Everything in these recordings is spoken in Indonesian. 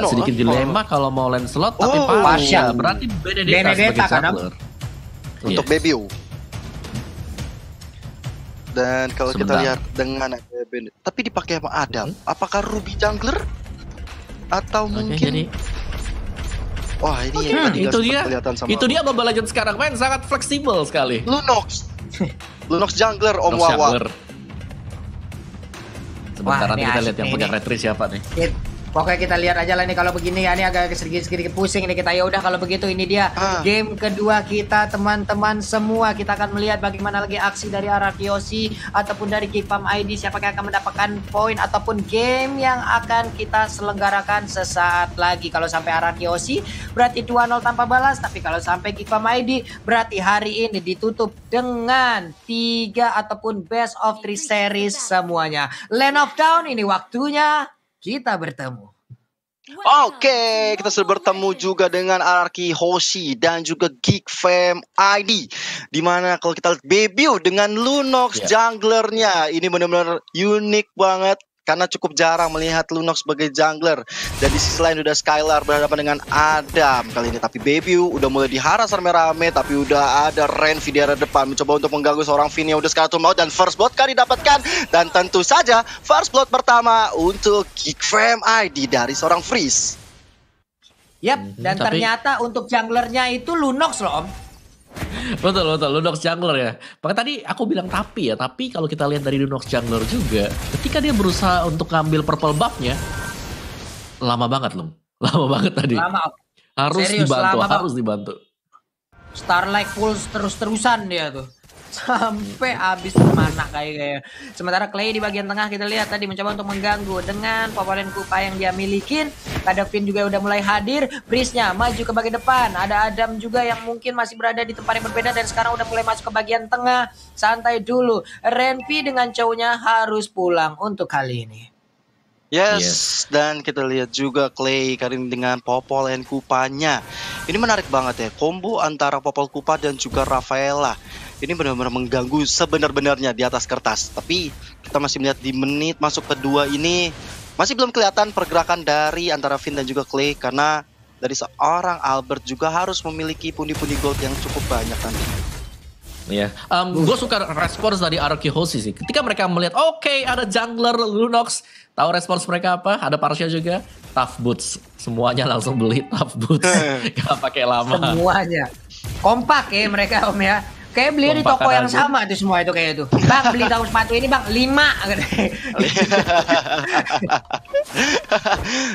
agak sedikit dilema kalau mau Lancelot tapi Pasha. berarti Benedetta sebagai jungler. Untuk Bebiu. Dan kalau kita lihat dengan tapi dipakai sama Adam, apakah Ruby jungler atau mungkin wah ini itu dia. Itu dia Mobile Legends sekarang main sangat fleksibel sekali. Lunox jungler Om Wawa. Sebentar nanti kita lihat yang pegang retri siapa nih. Pokoknya kita lihat aja lah nih kalau begini ya, ini agak sedikit pusing nih kita. Ya udah kalau begitu ini dia game kedua kita teman-teman semua. Kita akan melihat bagaimana lagi aksi dari Arakiyoshi ataupun dari Geekfarm ID, siapa yang akan mendapatkan poin ataupun game yang akan kita selenggarakan sesaat lagi. Kalau sampai Arakiyoshi berarti 2-0 tanpa balas, tapi kalau sampai Geekfarm ID berarti hari ini ditutup dengan 3 ataupun best of 3 series semuanya. Land of Dawn ini waktunya kita bertemu. Oke, kita sudah bertemu juga dengan Arakiyoshi dan juga Geekfarm ID. Dimana kalau kita lihat Bebiu dengan Lunox junglernya, ini benar-benar unik banget. Karena cukup jarang melihat Lunox sebagai jungler. Dan di sisi lain udah Skylar berhadapan dengan Adam kali ini. Tapi Bebiu udah mulai diharas rame-rame. Tapi udah ada Renvi di arah depan. Mencoba untuk mengganggu seorang Finn yang udah sekali mau. Dan first blood kan didapatkan. Dan tentu saja first blood pertama untuk Geekfarm ID dari seorang Freeze. Yap, dan ternyata untuk junglernya itu Lunox loh Om. Betul, Lunox jungler ya. Makanya tadi aku bilang tapi kalau kita lihat dari Lunox jungler juga, ketika dia berusaha untuk ngambil purple buff-nya, lama banget loh. Lama banget tadi. Harus dibantu. Starlight Pulse terus-terusan dia tuh. Sampai habis mana kayak. Sementara Clay di bagian tengah kita lihat tadi mencoba untuk mengganggu dengan Popolen Kupa yang dia milikin. Kadavin juga udah mulai hadir. Breeze-nya maju ke bagian depan. Ada Adam juga yang mungkin masih berada di tempat yang berbeda dan sekarang udah mulai masuk ke bagian tengah. Santai dulu. Renvi dengan cowoknya harus pulang untuk kali ini. Yes, dan kita lihat juga Clay Karin dengan Popolen Kupanya. Ini menarik banget ya, combo antara Popol Kupa dan juga Rafaela. Ini benar-benar mengganggu sebenar-benarnya di atas kertas. Tapi kita masih melihat di menit masuk kedua ini masih belum kelihatan pergerakan dari antara Finn dan juga Clay. Karena dari seorang Albert juga harus memiliki pundi-pundi gold yang cukup banyak nanti. Iya, gue suka respons dari Arakiyoshi sih. Ketika mereka melihat, oke, ada jungler Lunox, tahu respons mereka apa? Ada Parsia juga, Tough Boots. Semuanya langsung beli Tough Boots, gak pakai lama. Semuanya kompak ya mereka Om ya. Kayak beli di toko yang sama tuh semua itu kayak itu. Bang beli tahu sepatu ini bang 5.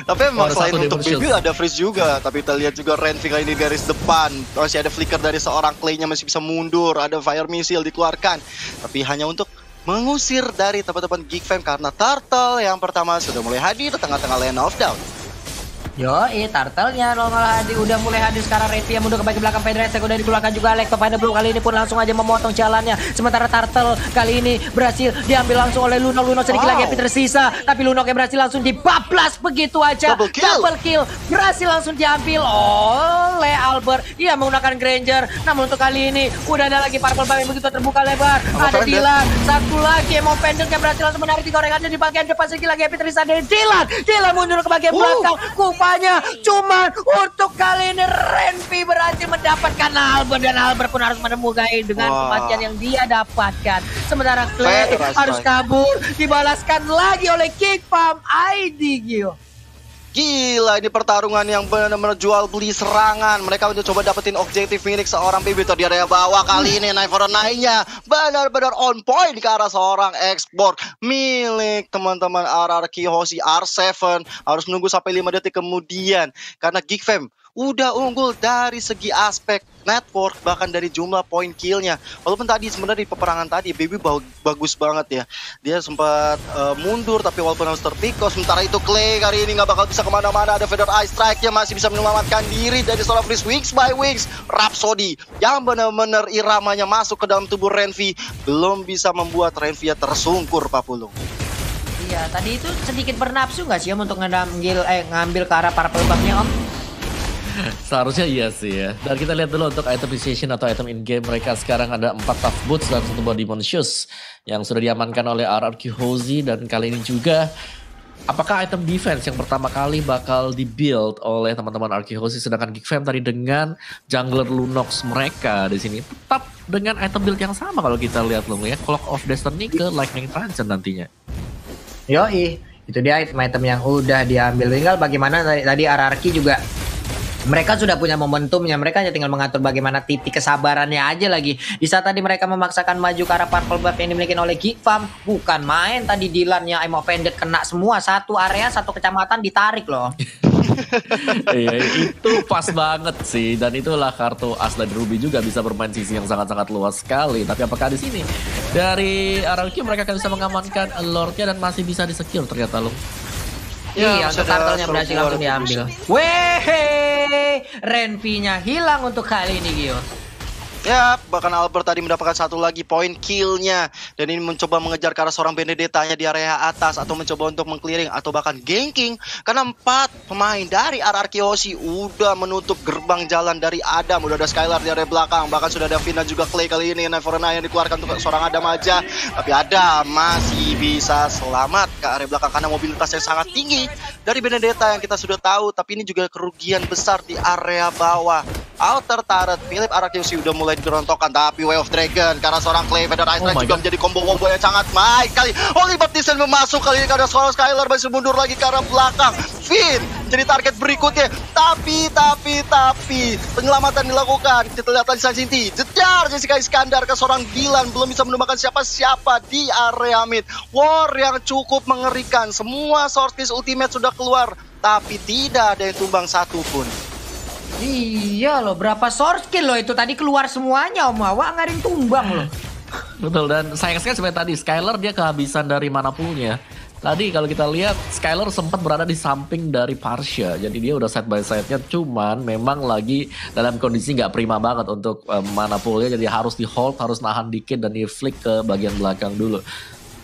Tapi memang selain untuk Bebiu ada Freeze juga. Tapi kita lihat juga Renvi kali ini garis depan. Masih ada flicker dari seorang Clay-nya masih bisa mundur. Ada Fire Missile dikeluarkan. Tapi hanya untuk mengusir dari teman-teman Geekfarm. Karena Turtle yang pertama sudah mulai hadir di tengah-tengah Land of Dawn. Turtle-nya udah mulai hadir sekarang. Renvi yang mundur ke bagian belakang. Pedresek udah dikeluarkan juga. Leg pada Blue kali ini pun langsung aja memotong jalannya. Sementara Turtle kali ini berhasil diambil langsung oleh Lunox sedikit lagi Happy tersisa. Tapi Lunox yang berhasil langsung dibablas begitu aja. Double kill. Berhasil langsung diambil oleh Albert. Ia menggunakan Granger. Namun untuk kali ini udah ada lagi purple bar yang begitu terbuka lebar. Ada Dylan. Satu lagi Emo Pendant yang berhasil langsung menarik di gorengannya di bagian depan. Sedikit lagi Happy tersisa dari Dylan. Dylan mundur ke bagian belakang. Cuman untuk kali ini Renvi berhasil mendapatkan Albert dan Albert pun harus menemukan dengan kematian yang dia dapatkan. Sementara Clay harus kabur, dibalaskan lagi oleh Geekfarm ID Gio. Gila, ini pertarungan yang benar-benar jual beli serangan. Mereka udah coba dapetin objektif milik seorang Bebiu di area bawah. Kali ini 9 for 9-nya benar-benar on point ke arah seorang export milik teman-teman Arakiyoshi R7. Harus menunggu sampai 5 detik kemudian. Karena Geekfarm udah unggul dari segi aspek network, bahkan dari jumlah poin killnya. Walaupun tadi sebenarnya di peperangan tadi Bebiu bagus banget ya. Dia sempat mundur tapi walaupun harus terpikos. Sementara itu Clay kali ini nggak bakal bisa kemana-mana. Ada Feather Eye Strike-nya masih bisa menyelamatkan diri dari seorang Freeze. Wings by Wings Rhapsody yang benar-benar iramanya masuk ke dalam tubuh Renvi belum bisa membuat Renvi tersungkur, Pak Pulung. Iya, tadi itu sedikit bernafsu nggak sih Om untuk ngambil ke arah purple buff-nya Om? Seharusnya iya sih ya. Dan kita lihat dulu untuk item appreciation atau item in-game mereka sekarang ada 4 Tough Boots dan 1 Body Demon Shoes yang sudah diamankan oleh Arakiyoshi. Dan kali ini juga apakah item defense yang pertama kali bakal di-build oleh teman-teman Arkehosi, sedangkan Geek Fam tadi dengan jungler Lunox mereka di sini tetap dengan item build yang sama kalau kita lihat loh ya, Clock of Destiny ke Lightning Transcend nantinya. Yoi, itu dia item-item yang udah diambil. Tinggal bagaimana tadi RRQ juga mereka sudah punya momentumnya, mereka hanya tinggal mengatur bagaimana titik kesabarannya aja lagi. Di saat tadi mereka memaksakan maju ke arah purple buff yang dimiliki oleh Geek Fam, bukan main tadi Dylan-nya I'm offended kena semua, satu area satu kecamatan ditarik loh. Iya, itu pas banget sih, dan itulah kartu as dari Ruby juga bisa bermain sisi yang sangat-sangat luas sekali. Tapi apakah di sini dari RRQ mereka akan bisa mengamankan Lordnya dan masih bisa di-secure ternyata loh. Iya, untuk turtle-nya berhasil langsung diambil. Weh, Renvi-nya hilang untuk kali ini, Gio. Ya, bahkan Albert tadi mendapatkan satu lagi poin kill-nya. Dan ini mencoba mengejar ke arah seorang Benedetta-nya di area atas. Atau mencoba untuk meng-clearing atau bahkan ganking. Karena 4 pemain dari RRQ Aussie udah menutup gerbang jalan dari Adam. Udah ada Skylar di area belakang. Bahkan sudah ada Fina juga Clay kali ini. Neverna yang dikeluarkan untuk seorang Adam aja. Tapi Adam masih bisa selamat ke area belakang. Karena mobilitas yang sangat tinggi dari Benedetta yang kita sudah tahu. Tapi ini juga kerugian besar di area bawah. Outer turret Philip RRQ udah mulai digerontokkan, tapi Way of Dragon karena seorang Clay Feather Ice Strike juga menjadi combo-combo yang sangat baik kali. Holy Baptisten memasuk kali ini karena seorang Skylar masih mundur lagi ke arah belakang. Finn jadi target berikutnya, tapi penyelamatan dilakukan. Kita lihat tadi Sansinti jejar Jessica Iskandar ke seorang Dylan, belum bisa menemukan siapa-siapa di area mid. War yang cukup mengerikan, semua source ultimate sudah keluar, tapi tidak ada yang tumbang satupun. Iya loh, berapa source kill loh itu tadi keluar semuanya Om Wawa, nggak ada yang tumbang loh. Betul, dan sayang sekali seperti tadi Skylar dia kehabisan dari mana poolnya. Tadi kalau kita lihat Skylar sempat berada di samping dari Parsha, jadi dia udah side by side-nya, cuman memang lagi dalam kondisi nggak prima banget untuk mana poolnya, jadi harus di hold, harus nahan dikit dan di flick ke bagian belakang dulu.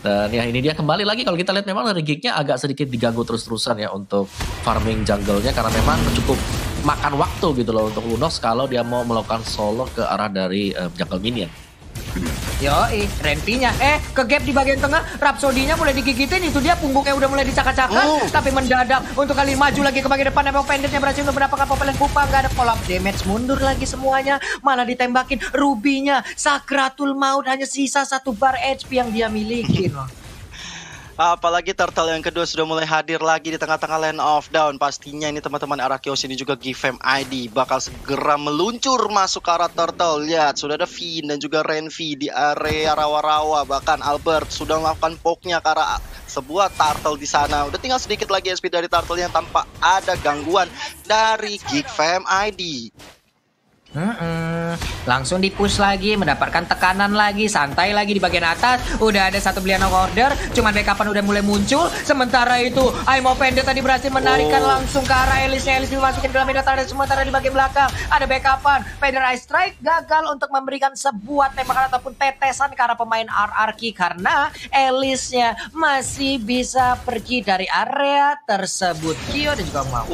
Dan ya ini dia kembali lagi kalau kita lihat memang dari Geek-nya agak sedikit diganggu terus-terusan ya untuk farming jungle-nya, karena memang cukup makan waktu gitu loh untuk Lunox kalau dia mau melakukan solo ke arah dari jungle minion. Yoi, Renvi-nya ke gap di bagian tengah, Rhapsody-nya mulai digigitin, itu dia punggungnya udah mulai dicakar-cakar, tapi mendadak untuk kali maju lagi ke bagian depan, emang Pendant-nya berhasil untuk mendapatkan Popelen Pupa, nggak ada collab damage, mundur lagi semuanya, malah ditembakin Ruby-nya, Sakratul Maut hanya sisa 1 bar HP yang dia miliki loh. Apalagi turtle yang kedua sudah mulai hadir lagi di tengah-tengah Land of Dawn. Pastinya ini teman-teman RRQ ini juga Geek Fam ID bakal segera meluncur masuk ke arah turtle. Lihat, sudah ada Finn dan juga Renvi di area rawa-rawa. Bahkan Albert sudah melakukan poke-nya ke arah sebuah turtle di sana. Udah tinggal sedikit lagi SP dari turtle yang tanpa ada gangguan dari Geek Fam ID. Langsung di-push lagi, mendapatkan tekanan lagi, santai lagi di bagian atas. Udah ada satu belian order, cuman backupan udah mulai muncul. Sementara itu, I'm offended tadi berhasil menarikan langsung ke arah Elis-nya. Elis dimasukin ke dalam medan target, sementara di bagian belakang ada backupan. Feather Ice Strike gagal untuk memberikan sebuah tembakan ataupun tetesan ke arah pemain RRQ karena Elis-nya masih bisa pergi dari area tersebut. Kyo dan juga mau.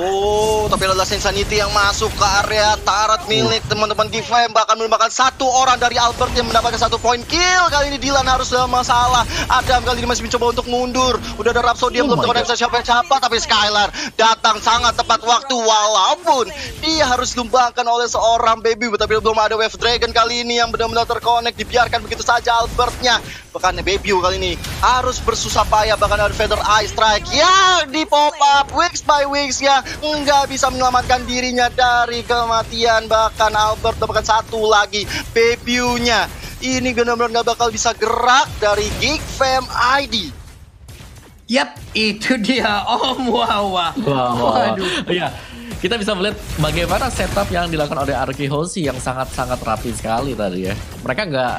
Tapi adalah Insanity yang masuk ke area turret milik teman-teman Geek Fam, bahkan merupakan satu orang dari Albert yang mendapatkan 1 poin kill. Kali ini Dylan harus dalam masalah. Adam kali ini masih mencoba untuk mundur. Udah ada Rhapsody yang belum terkoneksi siapa-siapa, tapi Skylar datang sangat tepat waktu walaupun dia harus dilumbangkan oleh seorang baby. Tapi belum ada Wave Dragon kali ini yang benar-benar terkonek, dibiarkan begitu saja Albertnya. Bahkan baby kali ini harus bersusah payah, bahkan ada Feather Ice Strike ya di pop up weeks by weeks ya, nggak bisa menyelamatkan dirinya dari kematian. Bahkan Albert dapatkan satu lagi debutnya. Ini benar-benar nggak bakal bisa gerak dari Geek Fam ID. Yap, itu dia Om Wawa. Waduh. Iya, kita bisa melihat bagaimana setup yang dilakukan oleh Arkehosi yang sangat-sangat rapi sekali tadi ya. Mereka nggak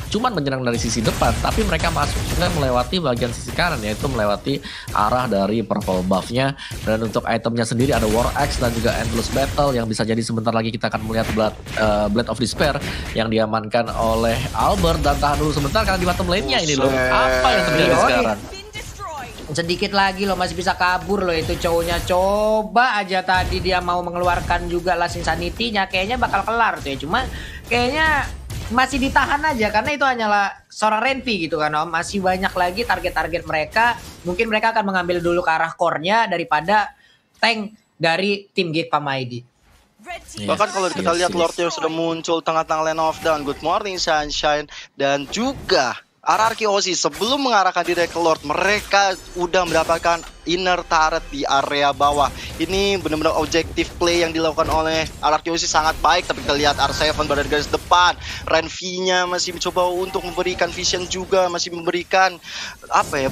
cuman menyerang dari sisi depan, tapi mereka masuk juga melewati bagian sisi kanan, yaitu melewati arah dari purple buff-nya. Dan untuk itemnya sendiri ada War Axe dan juga Endless Battle yang bisa jadi sebentar lagi kita akan melihat Blade of Despair yang diamankan oleh Albert. Dan tahan dulu sebentar karena di bottom lane-nya ini loh. Apa yang terjadi sekarang? Sedikit lagi loh, masih bisa kabur loh itu cowoknya. Coba aja tadi dia mau mengeluarkan juga Last Insanity-nya, kayaknya bakal kelar tuh ya. Cuma kayaknya masih ditahan aja karena itu hanyalah seorang Renvi gitu kan Om. Masih banyak lagi target-target mereka. Mungkin mereka akan mengambil dulu ke arah core-nya daripada tank dari tim Geekfam ID. Bahkan kalau kita lihat Lordnya sudah muncul tengah-tengah lane of down. Good morning Sunshine. Dan juga RRQ Osi sebelum mengarahkan diri ke Lord, mereka udah mendapatkan inner turret di area bawah. Ini benar-benar objektif play yang dilakukan oleh RRQ Osi sangat baik. Tapi kita lihat R7 berada di garis depan. Renvi-nya masih mencoba untuk memberikan vision juga, masih memberikan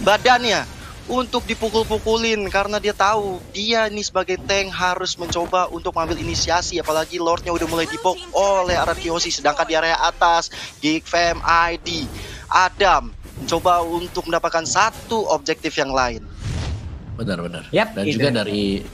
badannya untuk dipukul-pukulin karena dia tahu dia ini sebagai tank harus mencoba untuk mengambil inisiasi, apalagi Lordnya udah mulai dipok oleh RRQ Osi. Sedangkan di area atas Geekfam ID Adam mencoba untuk mendapatkan satu objektif yang lain. Benar-benar. Yap, dan gitu. juga dari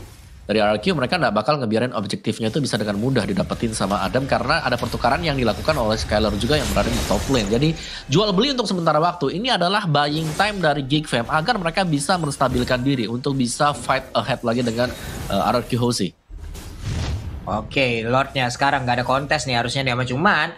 RRQ mereka nggak bakal ngebiarin objektifnya itu bisa dengan mudah didapetin sama Adam karena ada pertukaran yang dilakukan oleh Skylar juga yang berada di top lane. Jadi jual beli untuk sementara waktu ini adalah buying time dari Geekfam agar mereka bisa menstabilkan diri untuk bisa fight ahead lagi dengan RRQ Hoshi. Oke, Lordnya sekarang nggak ada kontes nih harusnya nih, cuman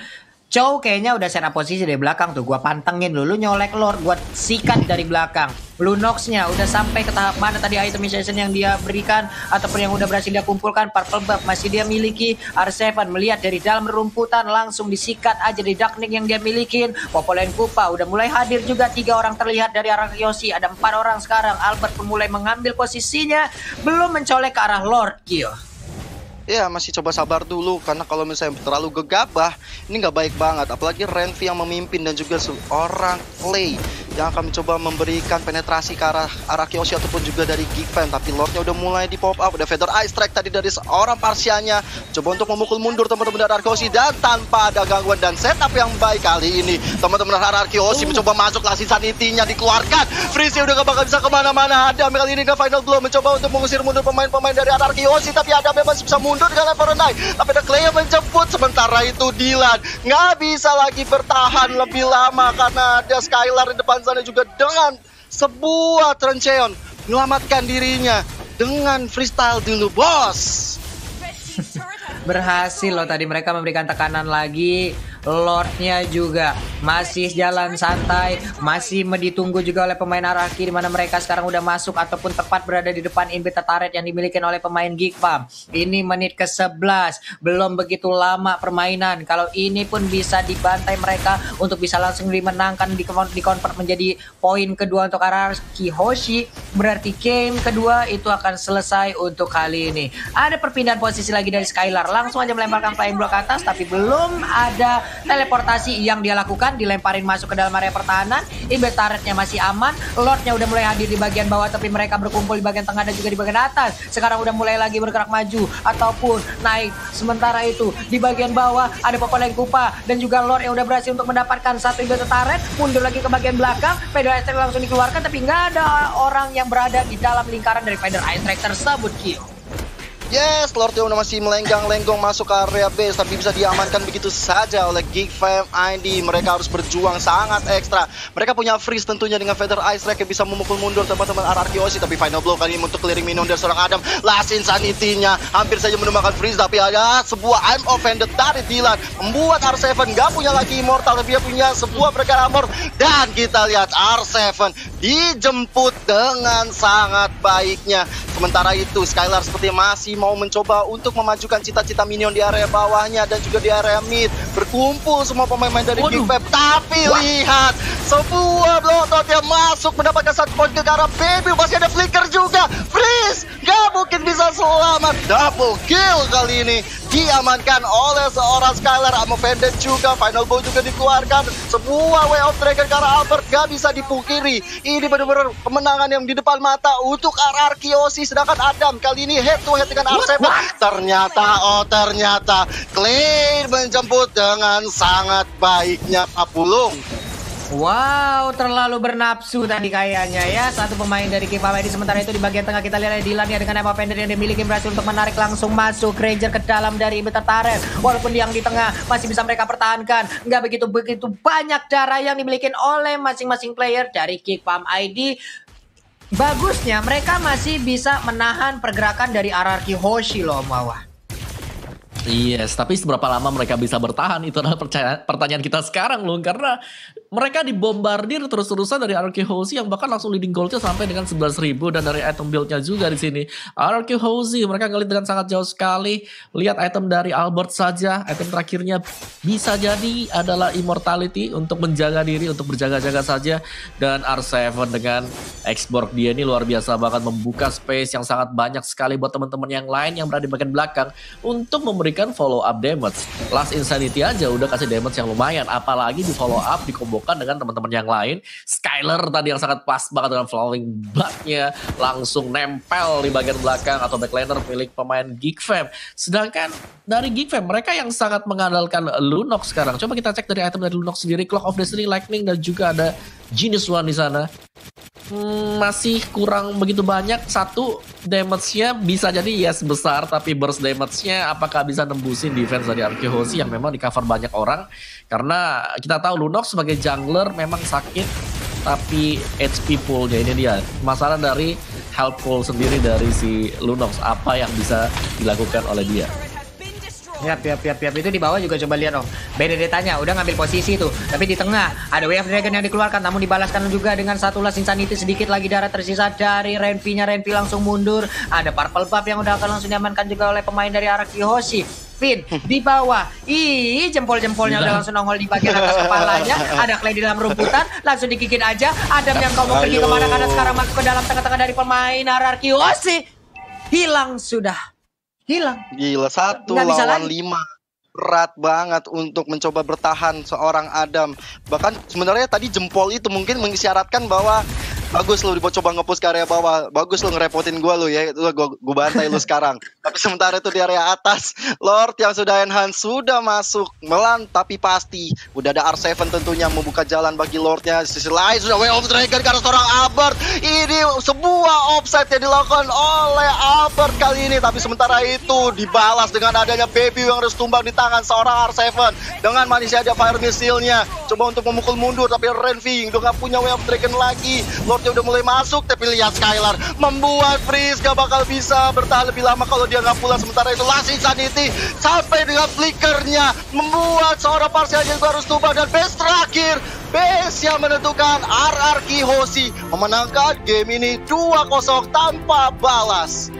Chow kayaknya udah set up posisi dari belakang tuh. Gua pantengin dulu nyolek Lord, gua sikat dari belakang. Lunox-nya udah sampai ke tahap mana tadi itemization yang dia berikan ataupun yang udah berhasil dia kumpulkan. Purple buff masih dia miliki. R7 melihat dari dalam rumputan langsung disikat aja di Darknik yang dia milikin. Popolen Kupa udah mulai hadir juga, 3 orang terlihat dari arah Yoshi. Ada 4 orang sekarang. Albert pun mulai mengambil posisinya, belum mencolek ke arah Lord Gio. Ya masih coba sabar dulu karena kalau misalnya terlalu gegabah ini nggak baik banget, apalagi Renvi yang memimpin dan juga seorang Clay yang akan mencoba memberikan penetrasi ke arah Kyoshi ataupun juga dari Geekfam. Tapi Lordnya udah mulai di pop up, udah Feather Ice Strike tadi dari seorang Parsianya, coba untuk memukul mundur teman-teman dari Kyoshi dan tanpa ada gangguan dan setup yang baik kali ini teman-teman Kyoshi mencoba masuk langsung sanitinya dikeluarkan. Freeze udah gak bakal bisa kemana-mana. Adam kali ini ke final blow mencoba untuk mengusir mundur pemain-pemain dari Kyoshi, tapi Adam masih bisa mundur dengan Leverenai. Tapi ada Clay yang menjemput, sementara itu Dylan nggak bisa lagi bertahan lebih lama karena ada Skylar di depan sana juga dengan sebuah Trencheon menyelamatkan dirinya dengan freestyle dulu bos. Berhasil loh tadi mereka memberikan tekanan lagi. Lordnya juga masih jalan santai, masih ditunggu juga oleh pemain Araki, di mana mereka sekarang udah masuk ataupun tepat berada di depan inhibitor turret yang dimiliki oleh pemain Geekfam. Ini menit ke-11, belum begitu lama permainan. Kalau ini pun bisa dibantai mereka untuk bisa langsung dimenangkan, dikonvert menjadi poin kedua untuk Araki Hoshi. Berarti game kedua itu akan selesai untuk kali ini. Ada perpindahan posisi lagi dari Skylar, langsung aja melemparkan flying block ke atas, tapi belum ada teleportasi yang dia lakukan, dilemparin masuk ke dalam area pertahanan. Inhibitor turretnya masih aman, Lordnya udah mulai hadir di bagian bawah, tapi mereka berkumpul di bagian tengah dan juga di bagian atas. Sekarang udah mulai lagi bergerak maju ataupun naik. Sementara itu di bagian bawah ada Popolen Kupa dan juga Lord yang udah berhasil untuk mendapatkan satu inhibitor turret. Mundur lagi ke bagian belakang, Feather Ice Strike langsung dikeluarkan, tapi nggak ada orang yang berada di dalam lingkaran dari Feather Ice Strike tersebut, Kyo. Yes, Lordnya udah masih melenggang-lenggong masuk ke area base, tapi bisa diamankan begitu saja oleh Geekfam ID. Mereka harus berjuang sangat ekstra. Mereka punya freeze tentunya dengan Feather Ice Strike yang bisa memukul mundur teman-teman Kyoshi. Tapi final blow kali ini untuk clearing minion dari seorang Adam. Last insanity-nya hampir saja menemukan freeze, tapi ada sebuah I'm offended dari Dylan membuat R7 gak punya lagi immortal, tapi dia punya sebuah berkar armor. Dan kita lihat R7 dijemput dengan sangat baiknya. Sementara itu Skylar seperti masih mau mencoba untuk memajukan cita-cita minion di area bawahnya dan juga di area mid. Berkumpul semua pemain-pemain dari Geekfam. Tapi lihat sebuah bloodshot yang masuk mendapatkan satu poin ke arah baby. Masih ada flicker juga. Freeze gak mungkin bisa selamat. Double kill kali ini diamankan oleh seorang Skylar. Offended juga. Final bow juga dikeluarkan. Sebuah way of dragon ke arah Albert gak bisa dipungkiri. Ini benar-benar kemenangan yang di depan mata untuk Kyoshi. Sedangkan Adam kali ini head to head dengan R7. Ternyata Clay menjemput dengan sangat baiknya Apulung. Wow, terlalu bernafsu tadi kayaknya ya satu pemain dari Geekfam ID. Sementara itu di bagian tengah kita lihat Dylan ya dengan Emma Fender yang dimiliki berhasil untuk menarik langsung masuk Ranger ke dalam dari inhibitor turret. Walaupun yang di tengah masih bisa mereka pertahankan, nggak begitu banyak darah yang dimiliki oleh masing-masing player dari Geekfam ID. Bagusnya mereka masih bisa menahan pergerakan dari RRQ Hoshi loh, Mawah. Yes, tapi seberapa lama mereka bisa bertahan itu adalah pertanyaan kita sekarang loh, karena mereka dibombardir terus-terusan dari RQ Hoshi yang bahkan langsung leading goldnya sampai dengan 11.000 dan dari item buildnya juga di sini. RQ Hoshi mereka ngelit dengan sangat jauh sekali. Lihat item dari Albert saja, item terakhirnya bisa jadi adalah Immortality untuk menjaga diri, untuk berjaga-jaga saja. Dan R7 dengan X-Borg dia ini luar biasa banget membuka space yang sangat banyak sekali buat teman-teman yang lain yang berada di bagian belakang untuk memberikan follow up damage. Last Insanity aja udah kasih damage yang lumayan, apalagi di follow up dikombokan dengan teman-teman yang lain. Skyler tadi yang sangat pas banget dengan flowing blood-nya langsung nempel di bagian belakang atau backliner milik pemain Geek Fam. Sedangkan dari Geek Fam mereka yang sangat mengandalkan Lunox sekarang. Coba kita cek dari item dari Lunox sendiri, Clock of Destiny, Lightning dan juga ada Genius One di sana. Masih kurang begitu banyak. Satu, damage-nya bisa jadi yes besar, tapi burst damage-nya apakah bisa nembusin defense dari RQ Hoshi yang memang di cover banyak orang. Karena kita tahu Lunox sebagai jungler memang sakit, tapi HP pool-nya ini dia masalah dari health pool sendiri dari si Lunox, apa yang bisa dilakukan oleh dia. Yap. Itu di bawah juga coba lihat dong. Benedetta-nya udah ngambil posisi tuh. Tapi di tengah ada Way of Dragon yang dikeluarkan. Namun dibalaskan juga dengan satu Last Insanity. Sedikit lagi darah tersisa dari Renvi-nya. Renvi langsung mundur. Ada Purple Buff yang udah akan langsung diamankan juga oleh pemain dari RQ Hoshi. Finn di bawah. Jempol-jempolnya udah langsung nongol di bagian atas kepalanya. Ada Clay di dalam rumputan. Langsung digigit aja. Adam yang kau mau pergi kemana, karena sekarang masuk ke dalam tengah-tengah dari pemain RQ Hoshi. Hilang sudah. Hilang. Gila, 1 lawan 5. Berat banget untuk mencoba bertahan seorang Adam. Bahkan sebenarnya tadi jempol itu mungkin mengisyaratkan bahwa bagus lu coba nge-push ke area bawah. Bagus lu ngerepotin gua lu ya. Itu gua bantai lu sekarang. Tapi sementara itu di area atas, Lord yang sudah enhance sudah masuk melan, tapi pasti udah ada R7 tentunya membuka jalan bagi Lordnya. Di sisi lain sudah Way of Dragon karena seorang Albert. Ini sebuah offside yang dilakukan oleh Albert kali ini. Tapi sementara itu dibalas dengan adanya Baby yang harus tumbang di tangan seorang R7. Dengan manisnya ada Fire Missile-nya. Coba untuk memukul mundur, tapi Renvi udah gak punya Way of Dragon lagi. Lordnya udah mulai masuk, tapi lihat Skylar membuat Freeze gak bakal bisa bertahan lebih lama kalau dia gak pulang. Sementara itu Last Insanity sampai dengan flickernya membuat seorang parsialnya juga harus tumbang. Dan base terakhir, base yang menentukan RRQ Hoshi memenangkan game ini 2-0 tanpa balas.